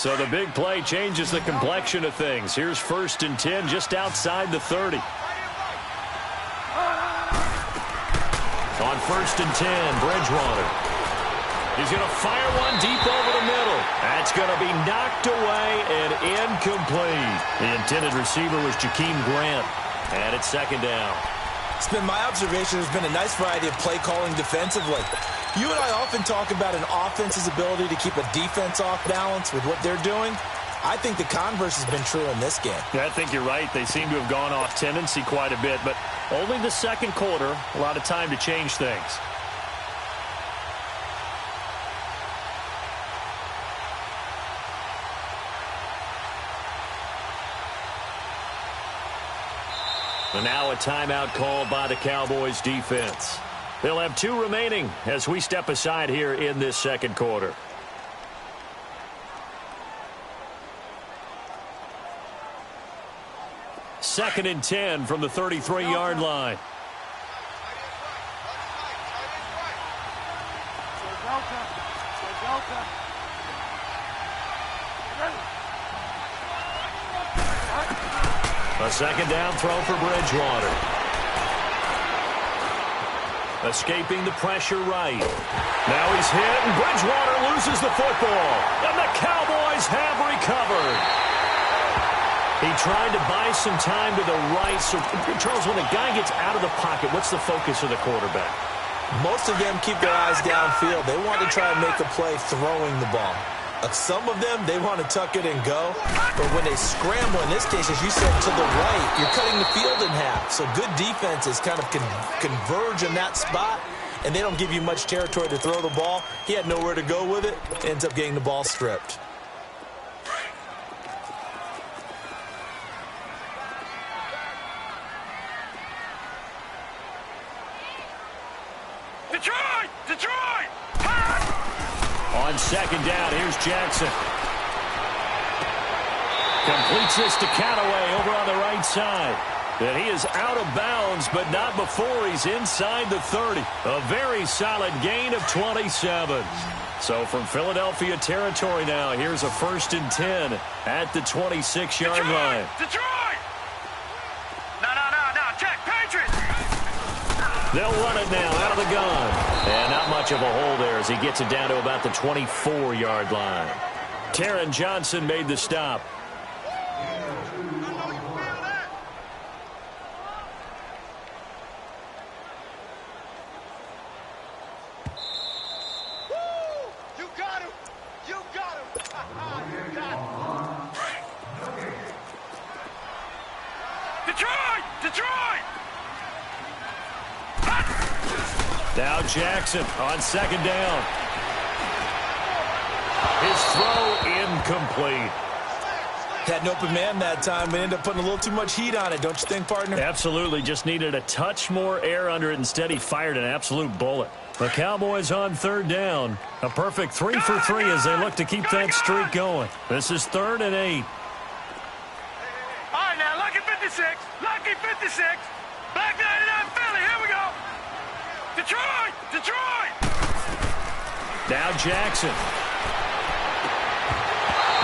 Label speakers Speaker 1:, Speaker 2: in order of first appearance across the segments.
Speaker 1: So the big play changes the complexion of things. Here's 1st and 10 just outside the 30. On 1st and 10, Bridgewater. He's going to fire one deep over the middle. That's going to be knocked away and incomplete. The intended receiver was Jakeem Grant. And it's 2nd down.
Speaker 2: It's been my observation there's been a nice variety of play calling defensively. You and I often talk about an offense's ability to keep a defense off balance with what they're doing. I think the converse has been true in this game.
Speaker 1: Yeah, I think you're right. They seem to have gone off tendency quite a bit, but only the 2nd quarter, a lot of time to change things. And now a timeout called by the Cowboys defense. They'll have 2 remaining as we step aside here in this 2nd quarter. Second and 10 from the 33-yard line. A 2nd down throw for Bridgewater. Escaping the pressure right. Now he's hit, and Bridgewater loses the football. And the Cowboys have recovered. He tried to buy some time to the right. So, Charles, when a guy gets out of the pocket, what's the focus of the quarterback?
Speaker 2: Most of them keep their eyes downfield. They want to try and make a play throwing the ball. Some of them, they want to tuck it and go. But when they scramble, in this case, as you said, to the right, you're cutting the field in half. So good defenses kind of converge in that spot, and they don't give you much territory to throw the ball. He had nowhere to go with it. Ends up getting the ball stripped.
Speaker 1: Detroit! Detroit! On 2nd down, here's Jackson. Completes this to Callaway over on the right side. And he is out of bounds, but not before he's inside the 30. A very solid gain of 27. So from Philadelphia territory now, here's a 1st and 10 at the 26-yard line.
Speaker 3: Detroit! No, check, Patriots!
Speaker 1: They'll run it now out of the gun. And not much of a hole there as he gets it down to about the 24-yard line. Taron Johnson made the stop.
Speaker 3: You got him! You got him! You got him! Detroit! Detroit!
Speaker 1: Now Jackson on 2nd down. His throw incomplete.
Speaker 2: Had an open man that time, but ended up putting a little too much heat on it, don't you think, partner?
Speaker 1: Absolutely. Just needed a touch more air under it. Instead, he fired an absolute bullet. The Cowboys on 3rd down. A perfect 3 for 3 as they look to keep that streak going. This is 3rd and 8.
Speaker 3: All right, now, lucky 56. Lucky 56. Back 99 Philly. Here we go. Detroit! Detroit!
Speaker 1: Now Jackson.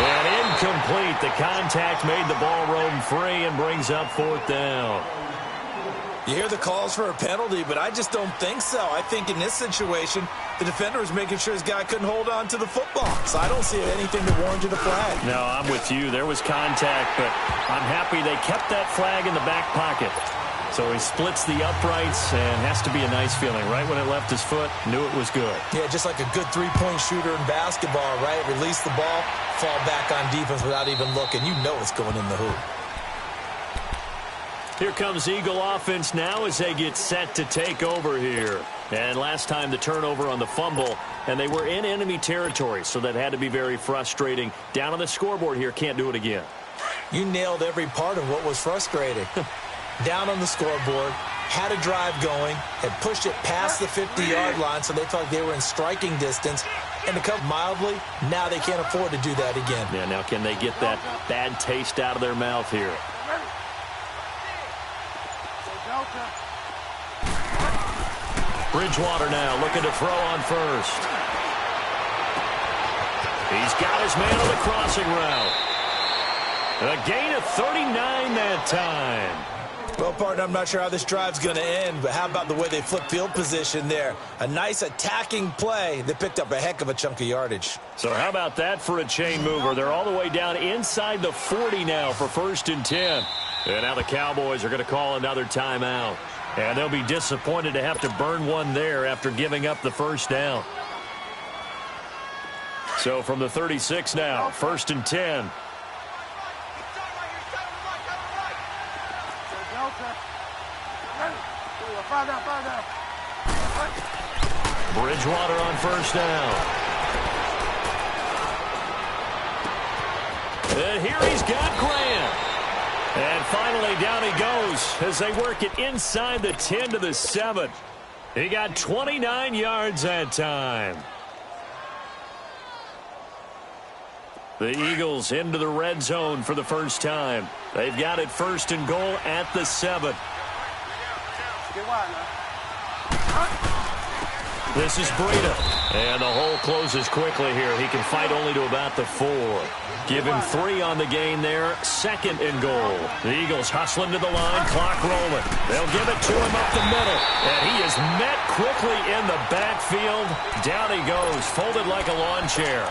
Speaker 1: And incomplete. The contact made the ball roam free and brings up 4th down.
Speaker 2: You hear the calls for a penalty, but I just don't think so. I think in this situation, the defender was making sure his guy couldn't hold on to the football. So I don't see anything that warranted a flag.
Speaker 1: No, I'm with you. There was contact, but I'm happy they kept that flag in the back pocket. So he splits the uprights, and has to be a nice feeling. Right when it left his foot, knew it was good.
Speaker 2: Yeah, just like a good three-point shooter in basketball, right? Release the ball, fall back on defense without even looking. You know it's going in the hoop.
Speaker 1: Here comes Eagle offense now as they get set to take over here. And last time the turnover on the fumble, and they were in enemy territory, so that had to be very frustrating. Down on the scoreboard here, can't do it again.
Speaker 2: You nailed every part of what was frustrating. Down on the scoreboard, had a drive going, had pushed it past the 50-yard line, so they thought they were in striking distance. And to come mildly, now they can't afford to do that again.
Speaker 1: Yeah, now can they get that bad taste out of their mouth here? Bridgewater now looking to throw on first. He's got his man on the crossing route. A gain of 39 that time.
Speaker 2: Well, partner, I'm not sure how this drive's going to end, but how about the way they flip field position there? A nice attacking play. They picked up a heck of a chunk of yardage.
Speaker 1: So how about that for a chain mover? They're all the way down inside the 40 now for 1st and 10. And now the Cowboys are going to call another timeout. And they'll be disappointed to have to burn one there after giving up the first down. So from the 36 now, 1st and 10. Bridgewater on 1st down. And here he's got Grant. And finally down he goes as they work it inside the 10 to the 7. He got 29 yards that time. The Eagles into the red zone for the first time. They've got it 1st and goal at the 7. This is Breida. And the hole closes quickly here. He can fight only to about the 4. Give him 3 on the gain there. 2nd and goal. The Eagles hustling to the line. Clock rolling. They'll give it to him up the middle. And he is met quickly in the backfield. Down he goes, folded like a lawn chair.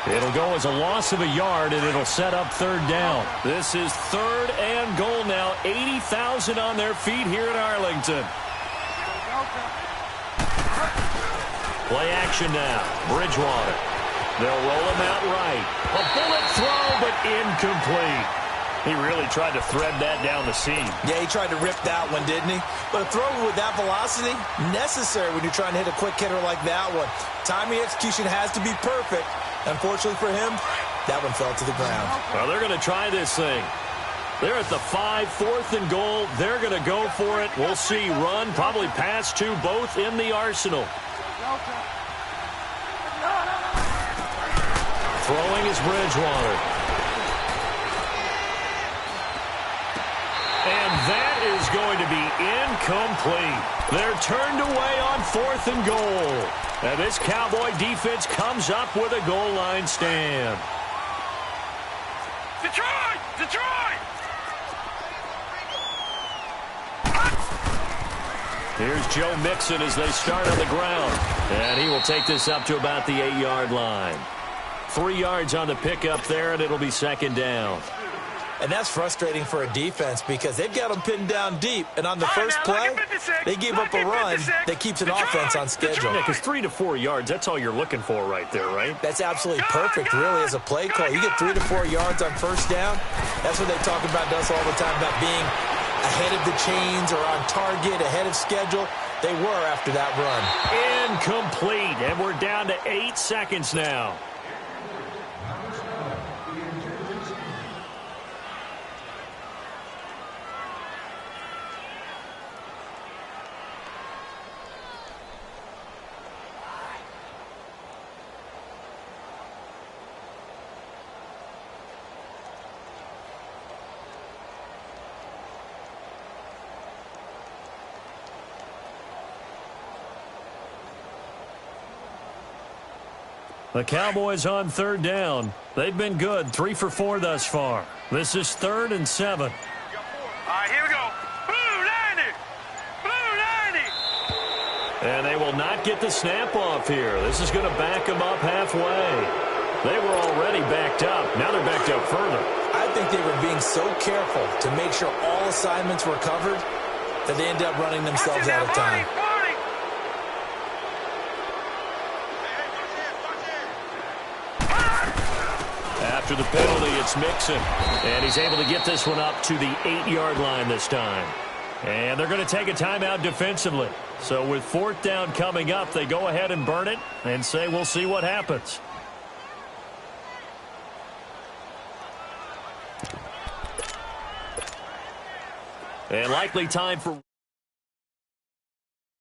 Speaker 1: It'll go as a loss of a yard, and it'll set up 3rd down. This is 3rd and goal now. 80,000 on their feet here in Arlington. Play action now. Bridgewater. They'll roll him out right. A bullet throw, but incomplete. He really tried to thread that down the seam.
Speaker 2: Yeah, he tried to rip that one, didn't he? But a throw with that velocity, necessary when you're trying to hit a quick hitter like that one. Timing execution has to be perfect. Unfortunately for him, that one fell to the ground.
Speaker 1: Well, they're going to try this thing. They're at the 5, 4th and goal. They're going to go for it. We'll see. Run, probably pass to both in the arsenal. Throwing is Bridgewater. And that is going to be incomplete. They're turned away on 4th and goal. And this Cowboy defense comes up with a goal line stand.
Speaker 3: Detroit! Detroit!
Speaker 1: Here's Joe Mixon as they start on the ground. And he will take this up to about the 8-yard line. 3 yards on the pickup there, and it'll be 2nd down.
Speaker 2: And that's frustrating for a defense because they've got them pinned down deep. And on the first play, they gave up a run that keeps an offense on schedule.
Speaker 1: Yeah, because 3 to 4 yards, that's all you're looking for right there, right?
Speaker 2: That's absolutely perfect, really, as a play call. You get 3 to 4 yards on 1st down. That's what they talk about us all the time, about being ahead of the chains or on target, ahead of schedule. They were after that run.
Speaker 1: Incomplete, and we're down to 8 seconds now. The Cowboys on 3rd down. They've been good, 3 for 4 thus far. This is 3rd and 7.
Speaker 3: All right, here we go. Blue 90! Blue 90!
Speaker 1: And they will not get the snap off here. This is going to back them up halfway. They were already backed up. Now they're backed up further.
Speaker 2: I think they were being so careful to make sure all assignments were covered that they ended up running themselves out of time.
Speaker 1: After the penalty, it's Mixon. And he's able to get this one up to the 8-yard line this time. And they're going to take a timeout defensively. So with 4th down coming up, they go ahead and burn it and say we'll see what happens. And likely time for...